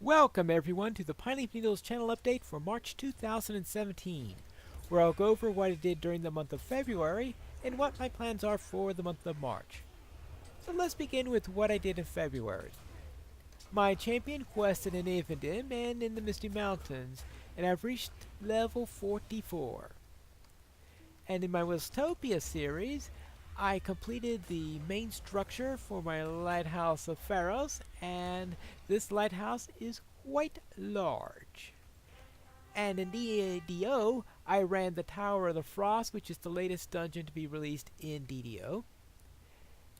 Welcome everyone to the Pine Leaf Needles channel update for March 2017, where I'll go over what I did during the month of February and what my plans are for the month of March. So let's begin with what I did in February. My champion quested in Ivendom and in the Misty Mountains, and I've reached level 44. And in my Westopia series, I completed the main structure for my Lighthouse of Pharos, and this lighthouse is quite large. And in DDO, I ran the Tower of the Frost, which is the latest dungeon to be released in DDO.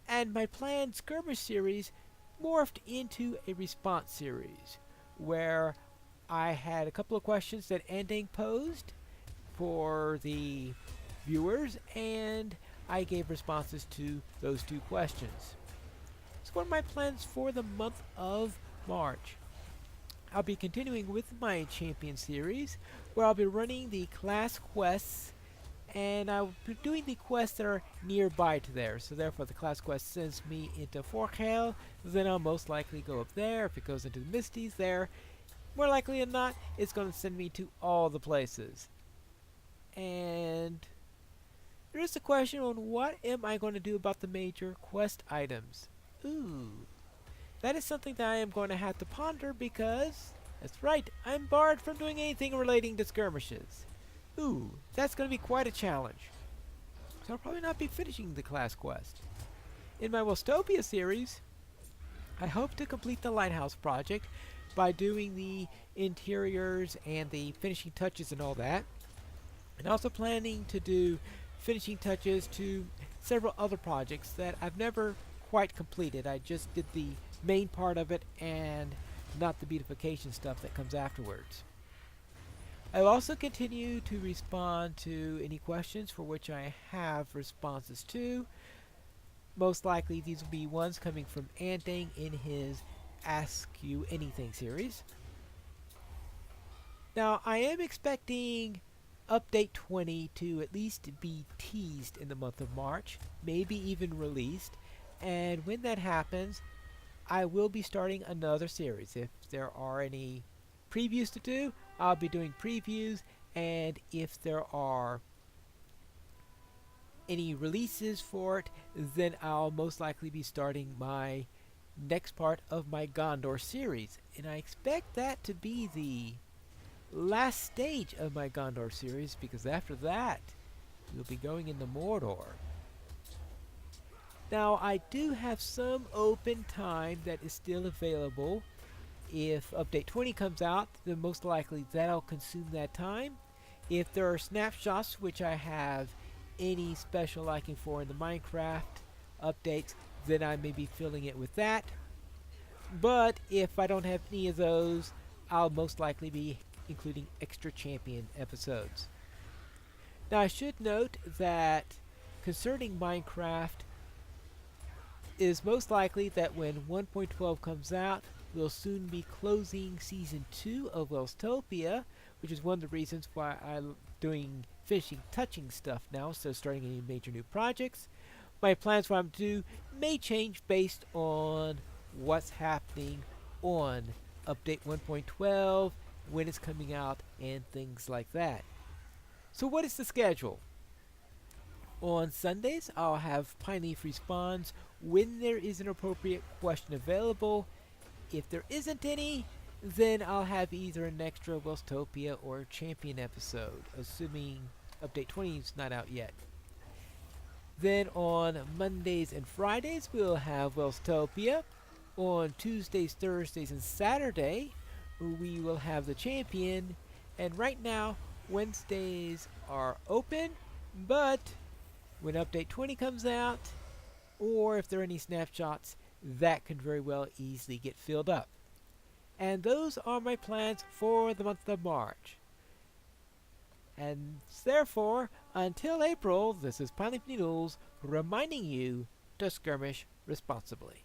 And my planned skirmish series morphed into a response series, where I had a couple of questions that Andang posed for the viewers, and I gave responses to those two questions. So what are my plans for the month of March? I'll be continuing with my champion series, where I'll be running the class quests, and I'll be doing the quests that are nearby to there. So therefore the class quest sends me into Forkhale, then I'll most likely go up there. If it goes into the Misties there, more likely than not, it's going to send me to all the places. And there is a question on what am I going to do about the major quest items. That is something that I am going to have to ponder because, that's right, I'm barred from doing anything relating to skirmishes. That's going to be quite a challenge. So I'll probably not be finishing the class quest. In my Westopia series, I hope to complete the Lighthouse project by doing the interiors and the finishing touches and all that. And also planning to do finishing touches to several other projects that I've never quite completed. I just did the main part of it and not the beautification stuff that comes afterwards. I will also continue to respond to any questions for which I have responses to. Most likely these will be ones coming from Andang in his Ask You Anything series. Now I am expecting Update 20 to at least be teased in the month of March, maybe even released, and when that happens, I will be starting another series. If there are any previews to do, I'll be doing previews, and if there are any releases for it, then I'll most likely be starting my next part of my Gondor series, and I expect that to be the last stage of my Gondor series, because after that we'll be going into Mordor. Now I do have some open time that is still available. If Update 20 comes out, then most likely that'll consume that time. If there are snapshots which I have any special liking for in the Minecraft updates, then I may be filling it with that. But if I don't have any of those, I'll most likely be including extra champion episodes. Now I should note that concerning Minecraft, is most likely that when 1.12 comes out, we'll soon be closing Season 2 of Wellstopia, which is one of the reasons why I'm doing finishing touching stuff now, so starting any major new projects. My plans for what I'm to do may change based on what's happening on Update 1.12, when it's coming out, and things like that. So what is the schedule? On Sundays, I'll have Pine Leaf Responds when there is an appropriate question available. If there isn't any, then I'll have either an extra Wellstopia or Champion episode, assuming Update 20 is not out yet. Then on Mondays and Fridays, we'll have Wellstopia. On Tuesdays, Thursdays, and Saturday, we will have the Champion. And right now, Wednesdays are open, but when Update 20 comes out, or if there are any snapshots, that can very well easily get filled up. And those are my plans for the month of March. And therefore, until April, this is Pine Leaf Needles reminding you to skirmish responsibly.